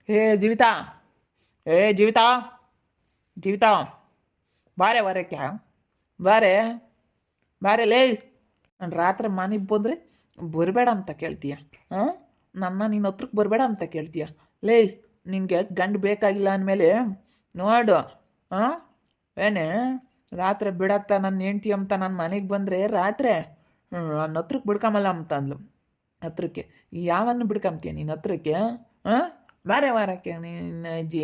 ಹೇ ಜೀವಿತಾ, ಏ ಜೀವಿತಾ, ಜೀವಿತಾ, ಬಾರೆ ವಾರಕ್ಕೆ, ಬಾರೆ ಬಾರೆ ಲೇ. ನಾನು ರಾತ್ರಿ ಮನೆಗೆ ಬಂದರೆ ಬರಬೇಡ ಅಂತ ಕೇಳ್ತೀಯ? ಹಾಂ, ನನ್ನ ನಿನ್ನ ಹತ್ರಕ್ಕೆ ಬರಬೇಡ ಅಂತ ಕೇಳ್ತೀಯ? ಲೇ, ನಿನಗೆ ಗಂಡು ಬೇಕಾಗಿಲ್ಲ ಅಂದಮೇಲೆ ನೋಡು. ಹಾಂ, ಏನೇ ರಾತ್ರಿ ಬಿಡತ್ತ ನನ್ನ ಹೆಂಡ್ತಿ ಅಂತ ನನ್ನ ಮನೆಗೆ ಬಂದರೆ ರಾತ್ರಿ ನನ್ನ ಹತ್ರಕ್ಕೆ ಬಿಡ್ಕೊಂಬಲ್ಲ ಅಂತ ಅಂದ್ಲು. ಹತ್ರಕ್ಕೆ ಯಾವನ್ನು ಬಿಡ್ಕೊಂತೀಯ ನೀನು ಹತ್ರಕ್ಕೆ? ಹಾಂ, ಬಾರೆ ವಾರಕ್ಕೆ ನಿನ್ನ ಅಜ್ಜಿ.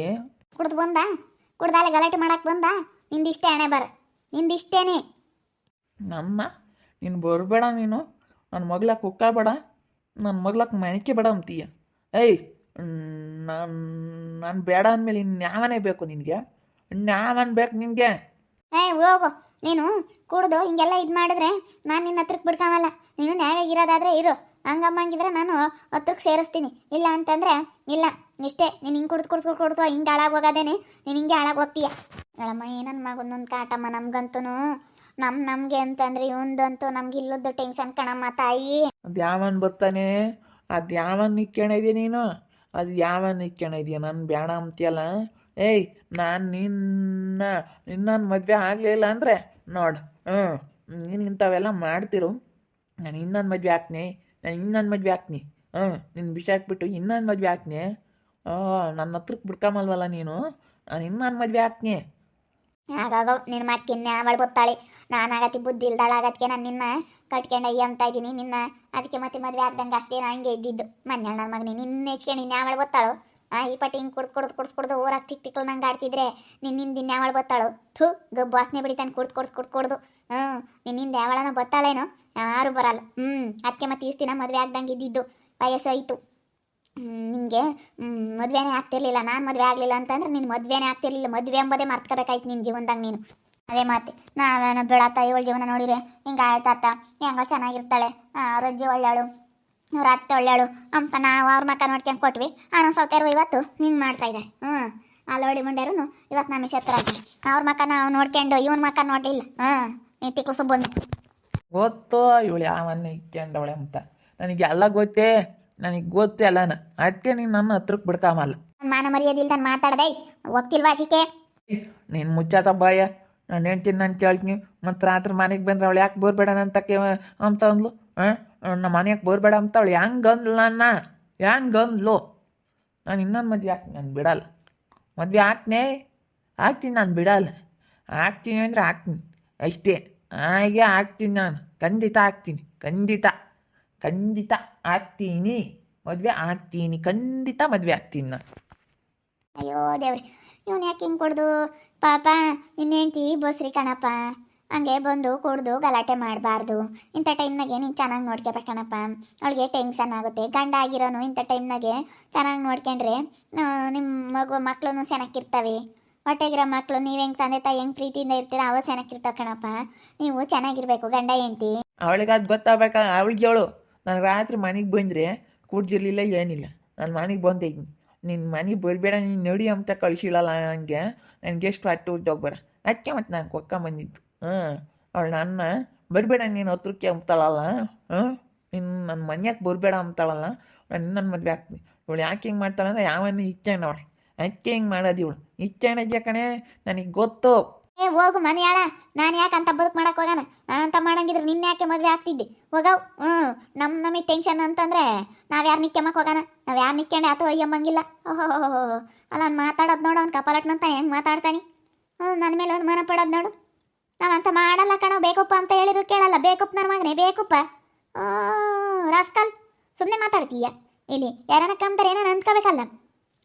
ಕುಡ್ದು ಬಂದ, ಕುಡ್ದಾಲೆ ಗಲಾಟೆ ಮಾಡಕ್ಕೆ ಬಂದ. ನಿಂದಿಷ್ಟೇ ಹಣೆ ಬರ, ನಿಂದಿಷ್ಟೇನೆ. ನಮ್ಮ ನೀನು ಬರಬೇಡ, ನೀನು ನನ್ನ ಮಗ್ಲಕ್ಕೆ ಉಕ್ಕಾಬೇಡ, ನನ್ನ ಮಗ್ಲಕ್ಕೆ ಮನೆಗೆ ಬೇಡ ಅಂತೀಯ. ಏಯ್, ನಾನು ಬೇಡ ಅಂದಮೇಲೆ ಇನ್ಯಾವನೇ ಬೇಕು ನಿನಗೆ? ಇನ್ಯಾವನ್ ಬೇಕು ನಿನಗೆ? ಹೋಗು ನೀನು. ಕುಡ್ದು ಹಿಂಗೆಲ್ಲ ಇದು ಮಾಡಿದ್ರೆ ನಾನು ನಿನ್ನ ಹತ್ರಕ್ಕೆ ಬಿಡ್ಕೊಳಲ್ಲ. ನೀನು ನ್ಯಾಯವಾಗಿರೋದಾದ್ರೆ ಇರು, ಹಂಗಮ್ಮಂಗಿದ್ರೆ ನಾನು ಹತ್ರಕ್ಕೆ ಸೇರಿಸ್ತೀನಿ. ಇಲ್ಲ ಅಂತಂದರೆ ಇಲ್ಲ, ಇಷ್ಟೇ. ನೀನು ಹಿಂಗೆ ಕುಡ್ದು ಹಿಂಗೆ ಹಾಳಾಗಿ ಹೋಗೋದೇನೆ, ನೀನು ಹಿಂಗೆ ಹಾಳಾಗಿ ಹೋಗ್ತೀಯ. ಹೇಳಮ್ಮ, ನನ್ನ ಮಗನೊಂದು ಕಾಟಮ್ಮ ನಮ್ಗಂತೂ. ನಮಗೆ ಅಂತಂದರೆ ಇವಂದಂತೂ ನಮ್ಗೆ ಇಲ್ಲದ್ದು ಟೆನ್ಷನ್ ಕಣಮ್ಮ ತಾಯಿ. ಅದು ಯಾವನ್ ಬರ್ತಾನೆ? ಅದು ಯಾವನ್ ನಿಕ್ಕೊಂಡಿದ್ಯಾ ನೀನು? ಅದು ಯಾವನ್ ನಿಕ್ಕೊಂಡಿದ್ಯಾ? ನಾನು ಬೇಡ ಅಂತೀಯಲ್ಲ. ಏಯ್, ನಾನು ನಿನ್ನ ಮದುವೆ ಆಗಲಿಲ್ಲ ಅಂದರೆ ನೋಡು. ನೀನು ಇಂಥವೆಲ್ಲ ಮಾಡ್ತಿರು, ನಾನು ಇನ್ನೊಂದು ಮದುವೆ ಹಾಕ್ನಿ, ನಾನು ಇನ್ನೊಂದು ಮದುವೆ ಹಾಕ್ನಿ. ನಿನ್ನ ಬಿಸಾಕ್ಬಿಟ್ಟು ಇನ್ನೊಂದು ಮದುವೆ ಹಾಕ್ನಿ. ನನ್ನ ಹತ್ರಕ್ಕೆ ಬಿಡ್ಕೊಂಬಲ್ವಲ್ಲ ನೀನು, ನಾನು ಇನ್ನೊಂದು ಮದುವೆ ಹಾಕ್ನಿ. ಆಗಾಗ ನಿನ್ನ ಮಕ್ಕಿನ್ನೆ ಅವಳು ಗೊತ್ತಾಳೆ. ನಾನು ಆಗತ್ತಿ ಬುದ್ಧಿ ಇಲ್ದಾಳಾಗತ್ಗೆ ನಾನು ನಿನ್ನ ಕಟ್ಕೊಂಡು ಅಯ್ಯ ಅಂತ ಇದ್ದೀನಿ ನಿನ್ನ. ಅದಕ್ಕೆ ಮತ್ತೆ ಮದುವೆ ಆಗ್ದಂಗೆ ಅಷ್ಟೇ ಹಂಗೆ ಇದ್ದಿದ್ದು. ಮನ್ಯಾಳ ನನ್ನ ಮಗನಿ ನಿನ್ನ ಹೆಚ್ಕೊಂಡು ಇನ್ಯಾವಳು ಗೊತ್ತಾಳು? ಈ ಪಟ್ಟಿ ಹಿಂಗೆ ಕುಡ್ದು ಊರಾಗ ತಿಕ್ಕಲ್ ನಂಗೆ ಆಡ್ತಿದ್ರೆ ನಿನ್ನಿಂದ ಇನ್ಯಾವಳು ಬತ್ತಾಳು? ಥೂ, ಗಬ್ಬು ವಾಸನೆ ಬಿಡಿತಾನೆ ಕುಡ್ದು. ನಿನ್ನಿಂದ ಯಾವಳನ ಬತ್ತಾಳೇನೋ? ಯಾರು ಬರಲ್ಲ. ಅದಕ್ಕೆ ಮತ್ತೆ ಇರ್ತೀನ ಮದುವೆ ಆಗ್ದಂಗೆ ಇದ್ದಿದ್ದು. ವಯಸ್ಸಾಯಿತು ನಿಮಗೆ, ಮದುವೆನೇ ಆಗ್ತಿರ್ಲಿಲ್ಲ. ನಾನು ಮದುವೆ ಆಗಲಿಲ್ಲ ಅಂತಂದ್ರೆ ನಿನ್ನ ಮದುವೆನೇ ಆಗ್ತಿರ್ಲಿಲ್ಲ. ಮದುವೆ ಎಂಬುದೇ ಮರ್ತ್ಕೋಬೇಕಾಯ್ತು ನಿನ್ನ ಜೀವನದಾಗ ನೀನು. ಅದೇ ಮಾತೆ. ನಾವೇನೋ ಬೆಳತ್ತ ಇವಳ ಜೀವನ ನೋಡಿರೆ ಹಿಂಗೆ ಆಯ್ತಾತ, ಹೆಂಗ ಚೆನ್ನಾಗಿರ್ತಾಳೆ, ರಜ್ಜಿ ಒಳ್ಳೆಳು, ಅವ್ರ ಅತ್ತೆ ಒಳ್ಳೆಳು ಅಂತ ನಾವು ಅವ್ರ ಮಕ್ಕ ನೋಡ್ಕೊಂಡು ಕೊಟ್ವಿ. ಆನಂದ್ ಸೌತ್ಯಾರು ಇವತ್ತು ಹಿಂಗೆ ಮಾಡ್ತಾಯಿದೆ. ಅಲ್ಲೋಡಿ ಮುಂಡ್ಯಾರು ಇವತ್ತು ನಮ್ಮ ಶತ್ರ ಅವ್ರ ಮಕ್ಕ ನಾವು ನೋಡ್ಕೊಂಡು ಇವನ ಮಕ್ಕ ನೋಡಿಲ್ಲ. ತಿಕ್ಕು ಬಂದು ಗೊತ್ತೋ ಇವಳು ಯಾವನ್ನ ಇಕ್ಕೊಂಡವಳೆ ಅಂತ. ನನಗೆ ಎಲ್ಲ ಗೊತ್ತೇ, ನನಗೆ ಗೊತ್ತೇ ಅಲ್ಲನ. ಅದಕ್ಕೆ ನೀನು ನನ್ನ ಹತ್ರಕ್ಕೆ ಬಿಡ್ಕಾಮಲ್ಲ. ಮಾನ ಮರ್ಯಾದಿಲ್ದಾನೆ ಮಾತಾಡ್ದೆ ಹೋಗ್ತಿಲ್ವಾ ಆಚಿಕೆ? ನೀನು ಮುಚ್ಚಾತ ಬಾಯ. ನಾನು ಹೇಳ್ತೀನಿ, ನಾನು ಕೇಳ್ತೀನಿ. ಮತ್ತು ರಾತ್ರಿ ಮನೆಗೆ ಬಂದ್ರೆ ಅವಳು ಯಾಕೆ ಬೋರ್ಬೇಡ ಅಂತ ಅಂದ್ಲು. ನಮ್ಮ ಮನೆಗೆ ಬೋರ್ಬೇಡ ಅಂತ ಅವಳು ಹೆಂಗಂದ್ಲು ನನ್ನ? ಹೆಂಗಂದ್ಲು? ನಾನು ಇನ್ನೊಂದು ಮದುವೆ ಹಾಕ್ತೀನಿ, ನಾನು ಬಿಡಲ್ಲ. ಮದುವೆ ಹಾಕ್ತೀನಿ, ನಾನು ಬಿಡಲ್ಲ. ಹಾಕ್ತೀನಿ ಅಂದರೆ ಹಾಕ್ತೀನಿ ಅಷ್ಟೇ. ಹಾಗೆ ಹಾಕ್ತೀನಿ ನಾನು, ಖಂಡಿತ ಹಾಕ್ತೀನಿ. ಖಂಡಿತ ಆಗ್ತೀನಿ, ಮದುವೆ ಆಗ್ತೀನಿ. ಖಂಡಿತ ಮದುವೆ ಆಗ್ತೀನಿ ನಾನು. ಅಯ್ಯೋ ದೇವ್ರಿ, ಇವನು ಯಾಕೆ ಹಿಂಗೆ ಕೊಡ್ದು? ಪಾಪ ನಿನ್ನ ಹೆಂಡ್ತಿ ಬಸ್ರಿ ಕಣಪ್ಪ. ಹಂಗೆ ಬಂದು ಕುಡ್ದು ಗಲಾಟೆ ಮಾಡಬಾರ್ದು. ಇಂಥ ಟೈಮ್ನಾಗೆ ನೀನು ಚೆನ್ನಾಗಿ ನೋಡ್ಕೋಬೇಕಣಪ್ಪ. ಅವಳಿಗೆ ಟೆನ್ಷನ್ ಆಗುತ್ತೆ. ಗಂಡ ಆಗಿರೋನು ಇಂಥ ಟೈಮ್ನಾಗೆ ಚೆನ್ನಾಗಿ ನೋಡ್ಕೊಂಡ್ರೆ ನಿಮ್ಮ ಮಕ್ಕಳು ಚೆನ್ನಾಗಿರ್ತವೆ. ಹೊಟ್ಟೆಗಿರೋ ಮಕ್ಕಳು ನೀವು ಹೆಂಗೆ ತಂದೆ ತಾಯಿ ಹೆಂಗೆ ಪ್ರೀತಿಯಿಂದ ಇರ್ತೀರ ಅವ ಚೆನ್ನಾಗಿರ್ತಾವೆ ಕಣಪ್ಪ. ನೀವು ಚೆನ್ನಾಗಿರ್ಬೇಕು ಗಂಡ ಹೆಂಡ್ತಿ. ಅವಳಿಗೆ ಅದು ಗೊತ್ತಾಗಬೇಕ. ಅವಳಿಗೆ ಹೇಳು, ನಾನು ರಾತ್ರಿ ಮನೆಗೆ ಬಂದರೆ ಕೂಡ್ಜಿರ್ಲಿಲ್ಲ, ಏನಿಲ್ಲ. ನಾನು ಮನೆಗೆ ಬಂದಿದ್ದೀನಿ, ನಿನ್ನ ಮನೆಗೆ ಬರಬೇಡ, ನೀನು ನೋಡಿ ಅಂತ ಕಳಿಸಿಲ್ಲಲ್ಲ ನನಗೆ. ನನಗೆ ಎಷ್ಟು ಹೊಟ್ಟೆ ಉದ್ದೋಗ್ಬಾರ. ಅದಕ್ಕೆ ಮತ್ತು ನಾನು ಕೊಕ್ಕೊಂಬಂದಿದ್ದು. ಅವಳು ನನ್ನ ಬರಬೇಡ ನೀನು ಹತ್ರಕ್ಕೆ ಅಂತಾಳಲ್ಲ. ನೀನು ನನ್ನ ಮನೆಯಾಕೆ ಬರಬೇಡ ಅಂತಾಳಲ್ಲ. ನಾನು ಇನ್ನೊಂದು ಮದುವೆ ಆಗ್ತೀನಿ. ಇವಳು ಯಾಕೆ ಹಿಂಗೆ ಮಾಡ್ತಾಳಂದ್ರೆ ಯಾವನ್ನ ಇಚ್ಛೆಣ್ಣವಳೆ. ಅದಕ್ಕೆ ಹಿಂಗೆ ಮಾಡೋದು ಇವಳು. ಇಚ್ಛೆಣ್ಣೆ ಕಣೆ, ನನಗೆ ಗೊತ್ತು. ಹೋಗು ಮನೆಯಾಳ. ನಾನು ಯಾಕೆ ಅಂತ ಬದುಕು ಮಾಡಕ್ಕೆ ಹೋಗೋಣ? ಅಂತ ಮಾಡಂಗಿದ್ರೆ ನಿನ್ನ ಯಾಕೆ ಮದುವೆ ಆಗ್ತಿದ್ದೆ? ಹೋಗವು. ನಮಗೆ ಟೆನ್ಷನ್ ಅಂತಂದರೆ ನಾವು ಯಾರು ನಿಕ್ಕೆಮ್ಮಕ್ಕೆ ಹೋಗೋಣ? ನಾವು ಯಾರು ನಿಕ್ಕೊಂಡೆ ಅಥವಾ ಅಯ್ಯಮ್ಮಂಗಿಲ್ಲ. ಓಹೋ, ಅಲ್ಲ ಅವ್ನು ಮಾತಾಡೋದು ನೋಡು, ಅವ್ನು ಕಪಾಲಟ್ನಂತ ಹೆಂಗೆ ಮಾತಾಡ್ತಾನೆ. ನನ್ನ ಮೇಲೆ ಒಂದು ಮನ ಪಡೋದು ನೋಡು. ನಾವಂತ ಮಾಡಲ್ಲ ಕಣೋ. ಬೇಕಪ್ಪ ಅಂತ ಹೇಳಿದ್ರು ಕೇಳಲ್ಲ. ಬೇಕಪ್ಪ ನನ್ನ ಮಗನೇ, ಬೇಕಪ್ಪ. ರಾಸ್ಕಲ್, ಸುಮ್ಮನೆ ಮಾತಾಡ್ತೀಯ. ಇಲ್ಲಿ ಯಾರನ್ನ ಕಂತಾರೆ ಏನೋ ಅಂದ್ಕೋಬೇಕಲ್ಲ.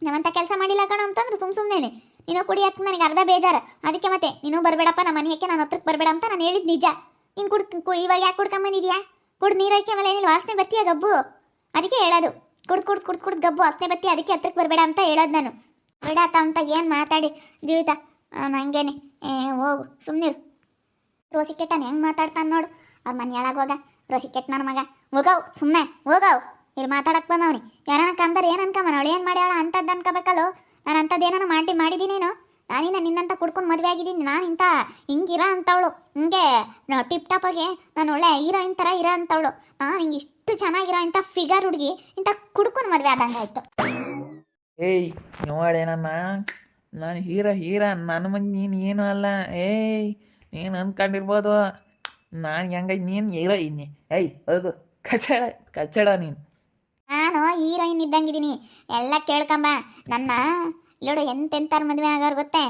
ನಾವಂತ ಕೆಲಸ ಮಾಡಿಲ್ಲ ಕಣೋ ಅಂತಂದ್ರೆ ಸುಮ್ಮನೆ ನೀನು ಕುಡಿಯಕ್ಕೆ ನನಗೆ ಅರ್ಧ ಬೇಜಾರು. ಅದಕ್ಕೆ ಮತ್ತೆ ನೀನು ಬರಬೇಡಪ್ಪ ನಮ್ಮ ಮನೆಯಕ್ಕೆ, ನಾನು ಹತ್ರಕ್ಕೆ ಬರಬೇಡ ಅಂತ ನಾನು ಹೇಳಿದ್ದು ನಿಜ. ನೀನು ಇವಾಗ ಯಾಕೆ ಕುಡ್ಕೊಂಬಂದಿದ್ಯಾ? ಕುಡ್ದು ನೀರೈಕೆ ಮೇಲೆ ಏನಿಲ್ಲ, ವಾಸನೆ ಬರ್ತೀಯ ಗಬ್ಬು. ಅದಕ್ಕೆ ಹೇಳೋದು, ಕುಡ್ದು ಗಬ್ಬು ವಾಸನೆ ಬರ್ತೀಯ, ಅದಕ್ಕೆ ಹತ್ರಕ್ಕೆ ಬರಬೇಡ ಅಂತ ಹೇಳೋದು ನಾನು. ಬಿಡಾತ ಅಂತ ಏನು ಮಾತಾಡಿ ಜೀವಿತ ನಂಗೇನೆ. ಹೋಗು ಸುಮ್ಮನಿರು. ರೋಸಿ ಕೆಟ್ಟನ ಹೆಂಗೆ ಮಾತಾಡ್ತಾನೆ ನೋಡು. ಅವ್ರ ಮನೆಯೊಳಗೆ ಹೋಗ ರೋಸಿ ನನ್ನ ಮಗ. ಹೋಗವು ಸುಮ್ಮನೆ, ಹೋಗವು. ಇಲ್ಲಿ ಮಾತಾಡಕ್ಕೆ ಬಂದವನಿ. ಯಾರನ್ನ ಕಂದರೆ ಏನು ಅನ್ಕೊಂಬನ? ಅವಳು ಏನು ಮಾಡ್ಯಾಳ ಅಂಥದ್ದು ಅನ್ಕೋಬೇಕಲ್ಲೋ. ನಾನು ಅಂಥದ್ದು ಏನಾನ ಮಾಡಿದ್ದೀನೇನೋ? ನಾನಿನ್ನ ನಿನ್ನಂತ ಕುಡ್ಕೊಂಡು ಮದುವೆ ಆಗಿದ್ದೀನಿ. ನಾನು ಹಿಂಗಿರೋ ಅಂಥವಳು, ಹಿಂಗೆ ಟಿಪ್ ಟಾಪಾಗೆ ನಾನು ಒಳ್ಳೆ ಹೀರೋಯಿನ್ ಥರ ಇರೋ ಅಂಥವಳು. ನಾನು ಹಿಂಗೆ ಇಷ್ಟು ಚೆನ್ನಾಗಿರೋ ಇಂಥ ಫಿಗರ್ ಹುಡುಗಿ ಇಂಥ ಕುಡ್ಕೊಂಡು ಮದುವೆ ಆದಂಗೆ ಆಯಿತು. ಏಯ್ ನೋಡೇನಮ್ಮ, ನಾನು ಹೀರ ನನ್ನ ಮಂದಿ ನೀನು ಏನು ಅಲ್ಲ. ಏಯ್ ನೀನು ಅಂದ್ಕೊಂಡಿರ್ಬೋದು ನಾನು ಹೆಂಗೈ, ನೀನು ಹೀರೋಯಿನ್ನಿ. ಏಯ್ ಹೋಗು, ಕಚಡ ಕಚಡ ನೀನು. ನಾನು ಹೀರೋಯಿನ್ ಇದ್ದಂಗಿದ್ದೀನಿ, ಎಲ್ಲ ಕೇಳ್ಕೊಂಬ. ನನ್ನ ಇಲ್ಲೋಡು ಎಂತೆಂತಾರ ಮದುವೆ ಆಗೋರು ಗೊತ್ತೇ.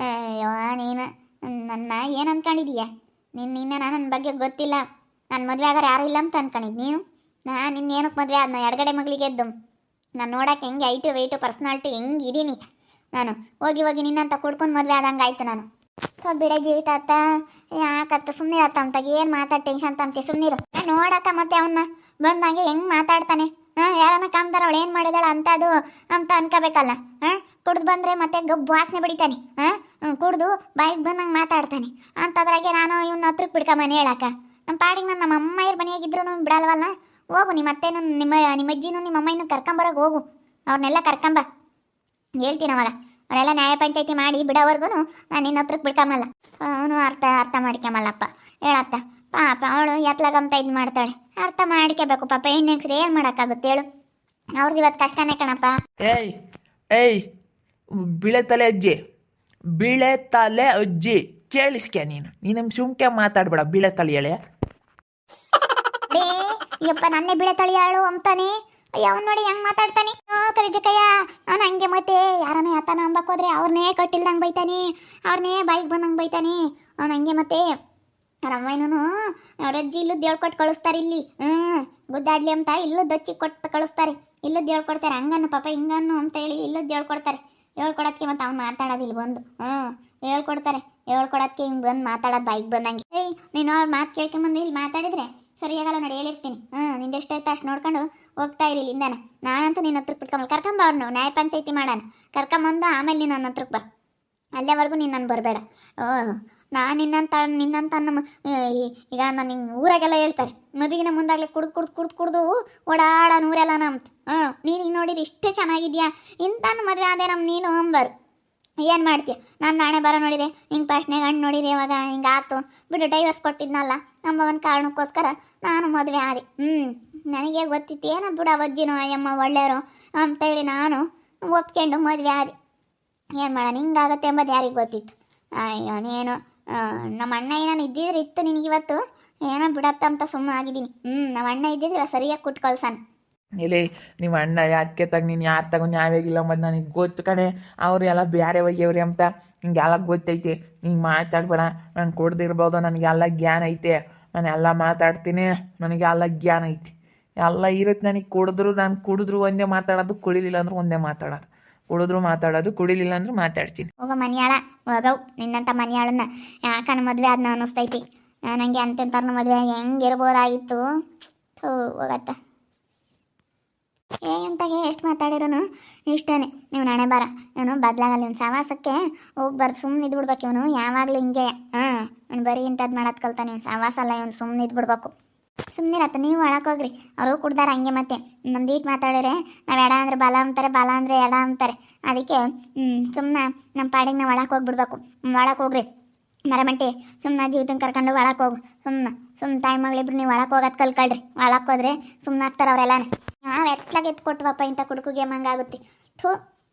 ಅಯ್ಯೋ ನೀನು ನನ್ನ ಏನು ಅನ್ಕೊಂಡಿದೀಯ? ನಿನ್ನ ನನ್ನ ಬಗ್ಗೆ ಗೊತ್ತಿಲ್ಲ. ನನ್ನ ಮದುವೆ ಆಗೋರು ಯಾರು ಇಲ್ಲ ಅಂತ ಅನ್ಕೊಂಡಿದ್ದು ನೀನು. ನಾನು ನಿನ್ನೇನಕ್ಕೆ ಮದುವೆ ಆದ? ಎಡಗಡೆ ಮಗಳಿಗೆ ಎದ್ದು ನಾನು ನೋಡೋಕೆ ಹೆಂಗೆ ಐಟು ವೆಯ್ಟು ಪರ್ಸ್ನಾಲಿಟಿ ಹೆಂಗೆ ಇದ್ದೀನಿ ನಾನು. ಹೋಗಿ ನಿನ್ನಂತ ಕುಡ್ಕೊಂಡು ಮದುವೆ ಆದಂಗೆ ಆಯ್ತು ನಾನು. ಸೊ ಬಿಡ ಜೀವಿತ ಅತ್ತ, ಯಾಕತ್ತ ಸುಮ್ಮನೆ ಅತ್ತ ಅಂತಾಗ ಏನು ಮಾತಾಡಿ ಟೆನ್ಷನ್ ತಂತೆ ಸುಮ್ಮನಿರು. ನೋಡತ್ತ ಮತ್ತೆ ಅವನ್ನ ಬಂದಂಗೆ ಹೆಂಗೆ ಮಾತಾಡ್ತಾನೆ. ಯಾರನ್ನ ಕಾಮ್ದಾರ ಅವಳು ಏನು ಮಾಡಿದಾಳ ಅಂತ ಅದು ಅಂತ ಅನ್ಕೋಬೇಕಲ್ಲ. ಕುಡ್ದು ಬಂದರೆ ಮತ್ತೆ ಗಬ್ಬು ವಾಸನೆ ಬಿಡಿತಾನೆ. ಕುಡ್ದು ಬಾಯಿಗೆ ಬಂದಂಗೆ ಮಾತಾಡ್ತಾನೆ ಅಂತದ್ರಾಗೆ ನಾನು ಇವ್ನ ಹತ್ರಕ್ಕೆ ಬಿಡ್ಕೊಂಬನೆ ಹೇಳಕ್ಕ. ನಮ್ಮ ಪಾಡಿಗೆ ನಮ್ಮ ಅಮ್ಮ ಇರ್ ಮನೆಯಾಗಿದ್ರು ಬಿಡಲ್ವಲ್ಲ. ಹೋಗು ನಿಮ್ಮ ಅತ್ತೆನೂ ನಿಮ್ಮ ಅಜ್ಜಿನೂ ನಿಮ್ಮ ಅಮ್ಮನೂ ಕರ್ಕೊಂಬರೋಕೆ ಹೋಗು. ಅವ್ರನ್ನೆಲ್ಲ ಕರ್ಕೊಂಬ, ಹೇಳ್ತೀನಿ ಅವಾಗ. ಅವರೆಲ್ಲ ನ್ಯಾಯ ಪಂಚಾಯತಿ ಮಾಡಿ ಬಿಡೋವರೆಗೂ ನಾನು ನಿನ್ನ ಹತ್ರಕ್ಕೆ ಬಿಡ್ಕೊಂಬಲ್ಲ. ಅವನು ಅರ್ಥ ಮಾಡ್ಕೊಂಬಲ್ಲಪ್ಪ. ಹೇಳತ್ತ ಪಾಪ ಅವಳು ಎತ್ಲಾಗಂತ ಇದು ಮಾಡ್ತಾಳೆ. ಅರ್ಥ ಮಾಡ್ಕೋಬೇಕು ಪಾಪ. ಹೆಣ್ಣೆಕ್ಸ್ರು ಏನು ಮಾಡೋಕ್ಕಾಗುತ್ತೆ ಹೇಳು? ಅವ್ರದ್ದು ಇವತ್ತು ಕಷ್ಟನೇ ಕಣಪ್ಪ. ಏಯ್ ಬಿಳೆ ತಲೆ ಅಜ್ಜಿ ಕೇಳಿಸ್ಕ್ಯಾ ನೀನು ಸುಮ್ಕೆ ಮಾತಾಡ್ಬೇಡ. ಬಿಳೆ ತಲೆ ಹೇಳೆ ಯಪ್ಪ ನನ್ನೇ ಬಿಳೆ ತಳಿಯಾಳು ಅಂತಾನೆ. ಅಯ್ಯ ಅವ್ನು ನೋಡಿ ಹೆಂಗೆ ಮಾತಾಡ್ತಾನೆ. ಕರಿಜಕಯ್ಯ ಅವನು ಹಂಗೆ ಮತ್ತೆ ಯಾರನ್ನ ಯಾತನ ಅಂಬಕ್ಕೆ ಹೋದ್ರೆ ಅವ್ರನ್ನೇ ಕಟ್ಟಿಲ್ದಂಗೆ ಬೈತಾನೆ, ಅವ್ರನ್ನೇ ಬಾಯಿಗೆ ಬಂದಂಗೆ ಬೈತಾನೆ. ಅವ್ನು ಹಂಗೆ ಮತ್ತೆ ರಮ್ಮಯ್ಯನೂ ಅವ್ರಜ್ಜಿ ಇಲ್ಲದ್ದು ಹೇಳ್ಕೊಟ್ಟು ಕಳಿಸ್ತಾರೆ ಇಲ್ಲಿ. ಗುದ್ದಾಡ್ಲಿ ಅಂತ ಇಲ್ಲದ್ದು ಹಚ್ಚಿ ಕೊಟ್ಟು ಕಳಿಸ್ತಾರೆ. ಇಲ್ಲದ್ದು ಹೇಳ್ಕೊಡ್ತಾರೆ. ಹಂಗನ್ನು ಪಾಪ ಹಿಂಗನ್ನು ಅಂತ ಹೇಳಿ ಇಲ್ಲದ್ದು ಹೇಳ್ಕೊಡ್ತಾರೆ. ಹೇಳ್ಕೊಡೋಕ್ಕೆ ಮತ್ತು ಅವ್ನು ಮಾತಾಡೋದಿಲ್ಲ ಬಂದು. ಹೇಳ್ಕೊಡೋಕ್ಕೆ ಹಿಂಗೆ ಬಂದು ಮಾತಾಡೋದು ಬಾಯಿಗೆ ಬಂದಂಗೆ. ನೀನು ಅವ್ರ ಮಾತು ಕೇಳ್ಕೊಂಬಂದು ಇಲ್ಲಿ ಮಾತಾಡಿದ್ರೆ ಸರಿಯಾಗಲ್ಲ ನೋಡಿ, ಹೇಳಿರ್ತೀನಿ. ನಿಂದೆಷ್ಟೈತೆ ಅಷ್ಟು ನೋಡ್ಕೊಂಡು ಹೋಗ್ತಾ ಇರಿ ಇಲ್ಲಿಂದಾನೆ. ನಾನಂತೂ ನಿನ್ನ ಹತ್ರಕ್ಕೆ ಬಿಟ್ಕೊಂಬಲ್ಲ. ಕರ್ಕೊಂಬ ಅವ್ರನ್ನು ನ್ಯಾಯ ಪಂಚಾಯತಿ ಮಾಡೋಣ. ಕರ್ಕೊಂಬಂದು ಆಮೇಲೆ ನೀನು ನನ್ನ ಹತ್ರಕ್ಕೆ ಬಾ. ಅಲ್ಲೇವರೆಗೂ ನೀನು ನಾನು ಬರಬೇಡ. ನಾನು ನಿನ್ನಂತ ನಮ್ಮ ಈಗ ನಾನು ಹಿಂಗೆ ಊರಾಗೆಲ್ಲ ಹೇಳ್ತಾರೆ ಮದುವೆಗಿನ ಮುಂದಾಗಲೇ ಕುಡ್ದು ಓಡಾಡೋ ಊರೆಲ್ಲ ನಮ್ದು. ನೀನು ಹಿಂಗೆ ನೋಡಿರಿ ಇಷ್ಟೇ ಚೆನ್ನಾಗಿದ್ಯಾ ಇಂಥ ಮದುವೆ ಆದೆ ನಮ್ಮ ನೀನು ಅಂಬರು. ಏನು ಮಾಡ್ತೀಯ? ನಾನು ನಾಳೆ ಬರೋ ನೋಡಿದೆ ಹಿಂಗೆ ಫಸ್ಟ್ನೇ ಗಂಡು ನೋಡಿದೆ. ಇವಾಗ ಹಿಂಗೆ ಆಯ್ತು ಬಿಡು, ಡೈವರ್ಸ್ ಕೊಟ್ಟಿದ್ನಲ್ಲ ನಮ್ಮ ಒಂದು ಕಾರಣಕ್ಕೋಸ್ಕರ ನಾನು ಮದುವೆ ಆದೆ. ನನಗೆ ಗೊತ್ತಿತ್ತು ಏನೋ ಬಿಡು ಅವಜ್ಜಿನೋ ಅಯ್ಯಮ್ಮ ಒಳ್ಳೆಯವರು ಅಂತೇಳಿ ನಾನು ಒಪ್ಕೊಂಡು ಮದುವೆ ಆದೆ. ಏನು ಮಾಡೋಣ, ಹಿಂಗಾಗತ್ತೆ ಎಂಬುದು ಯಾರಿಗೆ ಗೊತ್ತಿತ್ತು? ಅಯ್ಯೋ ನೀನು ನಮ್ಮ ಅಣ್ಣ ಏನಾನು ಇದ್ದಿದ್ರೆ ಇತ್ತು ನಿನಗಿವತ್ತು. ಏನೋ ಬಿಡತ್ತ ಅಂತ ಸುಮ್ಮನೆ ಆಗಿದ್ದೀನಿ. ನಮ್ಮ ಅಣ್ಣ ಇದ್ದಿದ್ರೆ ಸರಿಯಾಗಿ ಕುಟ್ಟು ಕಳ್ಸಾನ. ಇಲ್ಲಿ ನಿಮ್ಮ ಅಣ್ಣ ಯಾಕೆ ತಗ ನೀನು ಯಾರು ತಗೋ ನ್ಯಾಯವಾಗಿಲ್ಲ ಮತ್ತು ನನಗೆ ಗೊತ್ತು ಕಣೆ. ಅವರು ಎಲ್ಲ ಬೇರೆ ಒಯ್ಯವ್ರಿ ಅಂತ ಹಿಂಗೆಲ್ಲ ಗೊತ್ತೈತಿ. ಹಿಂಗೆ ಮಾತಾಡ್ಬೇಡ. ನಾನು ಕೊಡ್ದಿರ್ಬೋದು, ನನಗೆಲ್ಲ ಜ್ಞಾನ ಐತೆ. ನಾನು ಎಲ್ಲ ಮಾತಾಡ್ತೀನಿ, ನನಗೆ ಎಲ್ಲ ಜ್ಞಾನ ಐತಿ. ಎಲ್ಲ ಇರುತ್ತೆ ನನಗೆ. ನಾನು ಕುಡಿದ್ರು ಒಂದೇ ಮಾತಾಡೋದು, ಕುಡಿಲಿಲ್ಲ ಅಂದ್ರೆ ಒಂದೇ ಮಾತಾಡೋದು. ಕುಡಿದ್ರು ಮಾತಾಡೋದು, ಕುಡಿಲಿಲ್ಲ ಅಂದ್ರೆ ಮಾತಾಡ್ತೀನಿ. ಹೋಗ ಮನೆಯಾಳ ಹೋಗವು ನಿನ್ನಂಥ ಮನೆಯಾಳನ್ನ ಯಾಕನ ಮದುವೆ ಅದನ್ನ ಅನ್ನಿಸ್ತೈತಿ. ನನಗೆ ಅಂತೆಂಥವ್ರನ್ನ ಮದುವೆ ಹೆಂಗಿರ್ಬೋದಾಗಿತ್ತು. ಹೋಗತ್ತ ಎಂತಾಗೆ ಎಷ್ಟು ಮಾತಾಡಿರೋನು ಇಷ್ಟೇ. ನೀವು ನಾಳೆ ಬರ ಇವನು ಬದಲಾಗಲ್ಲ. ಇವನು ಸವಾಸಕ್ಕೆ ಹೋಗ್ಬಾರ್ದು, ಸುಮ್ಮನೆ ಇದ್ಬಿಡ್ಬೇಕು. ಇವನು ಯಾವಾಗಲೂ ಹಿಂಗೆ ಅವ್ನು ಬರೀ ಇಂಥದ್ದು ಮಾಡೋದು ಕಲ್ತಾನೆ. ಇವನು ಸವಾಸ ಅಲ್ಲ, ಇವನು ಸುಮ್ಮನೆ ಇದ್ಬಿಡ್ಬೇಕು. ಸುಮ್ಮನಿರತ್ತ ನೀವು ಒಳಕೋಗ್ರಿ. ಅವರು ಕುಡ್ದಾರ ಹಂಗೆ ಮತ್ತೆ ನಮ್ದೀಟ್ ಮಾತಾಡಿದ್ರೆ ನಾವು ಎಡ ಅಂದರೆ ಬಲ ಅಂತಾರೆ, ಬಲ ಅಂದರೆ ಎಡ ಅಂತಾರೆ. ಅದಕ್ಕೆ ಸುಮ್ಮನೆ ನಮ್ಮ ಪಾಡಿಗೆ ನಾವು ಒಳಗೆ ಹೋಗ್ಬಿಡ್ಬೇಕು. ಒಳಗೆ ಹೋಗ್ರಿ ಮರಮಂಟಿ. ಸುಮ್ಮನೆ ಜೀವಿತನ ಕರ್ಕೊಂಡು ಒಳಗೆ ಹೋಗು. ಸುಮ್ಮನೆ ತಾಯಿ ಮಗಳಿಬ್ರು ನೀವು ಒಳಗೆ ಹೋಗೋದು ಕಲ್ಕೊಳ್ರಿ. ಒಳಗೆ ಹೋದ್ರೆ ಸುಮ್ಮನೆ ಆಗ್ತಾರೆ ಅವರೆಲ್ಲನೇ. ನಾವು ಎತ್ಲಾಗ ಎತ್ಕೊಟ್ವಪ್ಪ ಇಂಥ ಕುಡುಕುಗೆ ಮಂಗಾಗುತ್ತೆ.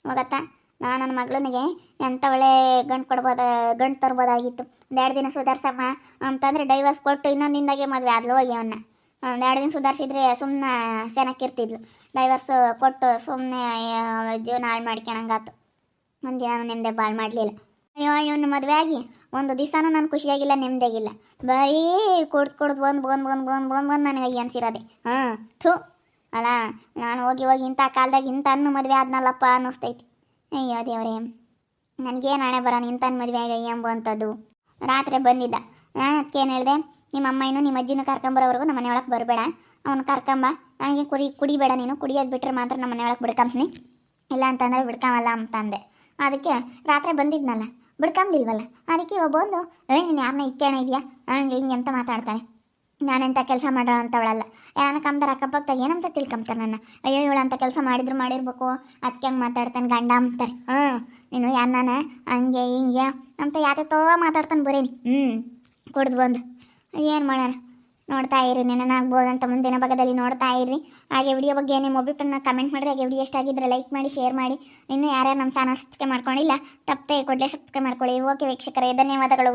ಹೋಗತ್ತಾ ನಾನು ನನ್ನ ಮಗಳನಿಗೆ ಎಂಥ ಒಳ್ಳೆ ಗಂಡು ತರ್ಬೋದಾಗಿತ್ತು. 1-2 ದಿನ ಸುಧಾರ್ಸಮ್ಮ ಅಂತಂದರೆ ಡೈವರ್ಸ್ ಕೊಟ್ಟು ಇನ್ನೊಂದಿಂದಾಗೆ ಮದುವೆ ಆದ್ಲು. ಹೋಗಿ ಅವನ್ನ 1-2 ದಿನ ಸುಧಾರಿಸಿದ್ರೆ ಸುಮ್ಮನೆ ಚೆನ್ನಾಗಿರ್ತಿದ್ಲು. ಡೈವರ್ಸ್ ಕೊಟ್ಟು ಸುಮ್ಮನೆ ಜೀವನ ಹಾಳು ಮಾಡ್ಕೊಳಂಗಾತು. ಒಂದು ದಿನ ನೆಮ್ಮದಿ ಬಾಳು ಮಾಡಲಿಲ್ಲ. ಅಯ್ಯೋ ಇವನು ಮದುವೆ ಆಗಿ ಒಂದು ದಿವಸನೂ ನಾನು ಖುಷಿಯಾಗಿಲ್ಲ, ನೆಮ್ಮದಿಯಾಗಿಲ್ಲ. ಬರೀ ಕುಡ್ದು ಬಂದು ನನಗೆ ಅಯ್ಯ ಅನ್ಸಿರೋದೆ. ಅಲ್ಲ ನಾನು ಹೋಗಿ ಇಂಥ ಕಾಲದಾಗ ಇಂಥ ಅನ್ನು ಮದುವೆ ಆದ್ನಲ್ಲಪ್ಪ ಅನ್ನಿಸ್ತೈತಿ. ಅಯ್ಯೋ ದೇವ್ರೇ, ನನಗೇನು ಹಣೆ ಬರೋಣ ಇಂಥನ್ನು ಮದುವೆ ಆಗ ಎಂಬುವಂಥದ್ದು. ರಾತ್ರಿ ಬಂದಿದ್ದ. ನಾನು ಅದಕ್ಕೇನು ಹೇಳಿದೆ, ನಿಮ್ಮ ಅಮ್ಮನೂ ನಿಮ್ಮ ಅಜ್ಜಿನೂ ಕರ್ಕೊಂಬರೋವರೆಗೂ ನಮ್ಮ ಮನೆ ಒಳಗೆ ಬರಬೇಡ. ಅವ್ನು ಕರ್ಕೊಂಬ. ನನಗೆ ಕುಡಿಬೇಡ ನೀನು. ಕುಡಿಯೋದು ಬಿಟ್ಟರೆ ಮಾತ್ರ ನಮ್ಮ ಮನೆ ಒಳಗೆ ಬಿಡ್ಕೊಂಬ್ನಿ, ಇಲ್ಲ ಅಂತಂದರೆ ಬಿಡ್ಕೊಂಬಲ್ಲ ಅಂತಂದೆ. ಅದಕ್ಕೆ ರಾತ್ರಿ ಬಂದಿದ್ನಲ್ಲ, ಬಿಡ್ಕೊಂಬಿಲ್ವಲ್ಲ. ಅದಕ್ಕೆ ಒಬ್ಬೊಂದು ನೀನು ಯಾರನ್ನ ಇಕ್ಕೇಣ ಇದೆಯಾ ಹಂಗೆ ಹಿಂಗೆ ಅಂತ ಮಾತಾಡ್ತಾನೆ. ನಾನೆಂಥ ಕೆಲಸ ಮಾಡೋಣ ಅಂತವಳಲ್ಲ. ಯಾರನ್ನ ಕಮ್ದಾರ ಅಕ್ಕಪಕ್ಕದಾಗ ಏನಂತ ತಿಳ್ಕೊಂತಾರೆ ನನ್ನ. ಅಯ್ಯೋ ಇವಳು ಅಂತ ಕೆಲಸ ಮಾಡಿರ್ಬೇಕು, ಅದಕ್ಕೆ ಹಂಗೆ ಮಾತಾಡ್ತಾನೆ ಗಂಡ ಅಂತಾರೆ. ನೀನು ಯಾರನ್ನ ಹಂಗೆ ಹಿಂಗೆ ಅಂತ ಯಾತೋ ಮಾತಾಡ್ತಾನೆ ಬರೀನಿ. ಕುಡ್ದು ಬಂದು ಏನು ಮಾಡೋಣ. ನೋಡ್ತಾ ಇರಿ ನೆನನಾಗ್ಬೋದಂತ ಮುಂದಿನ ಭಾಗದಲ್ಲಿ ನೋಡ್ತಾ ಇರಿ. ಹಾಗೆ ವಿಡಿಯೋ ಬಗ್ಗೆ ನಿಮ್ಮ ಒಬ್ಬಿಟ್ಟನ್ನ ಕಮೆಂಟ್ ಮಾಡಿರಿ. ಹಾಗೆ ವಿಡಿಯೋ ಎಷ್ಟಾಗಿದ್ದರೆ ಲೈಕ್ ಮಾಡಿ, ಶೇರ್ ಮಾಡಿ. ಇನ್ನೂ ಯಾರ್ಯಾರು ನಮ್ಮ ಚಾನಲ್ ಸಬ್ಸ್ಕ್ರೈಬ್ ಮಾಡ್ಕೊಂಡಿಲ್ಲ ತಪ್ಪದೆ ಕೂಡಲೇ ಸಬ್ಸ್ಕ್ರೈಬ್ ಮಾಡ್ಕೊಳ್ಳಿ. ಓಕೆ ವೀಕ್ಷಕರೇ, ಧನ್ಯವಾದಗಳು.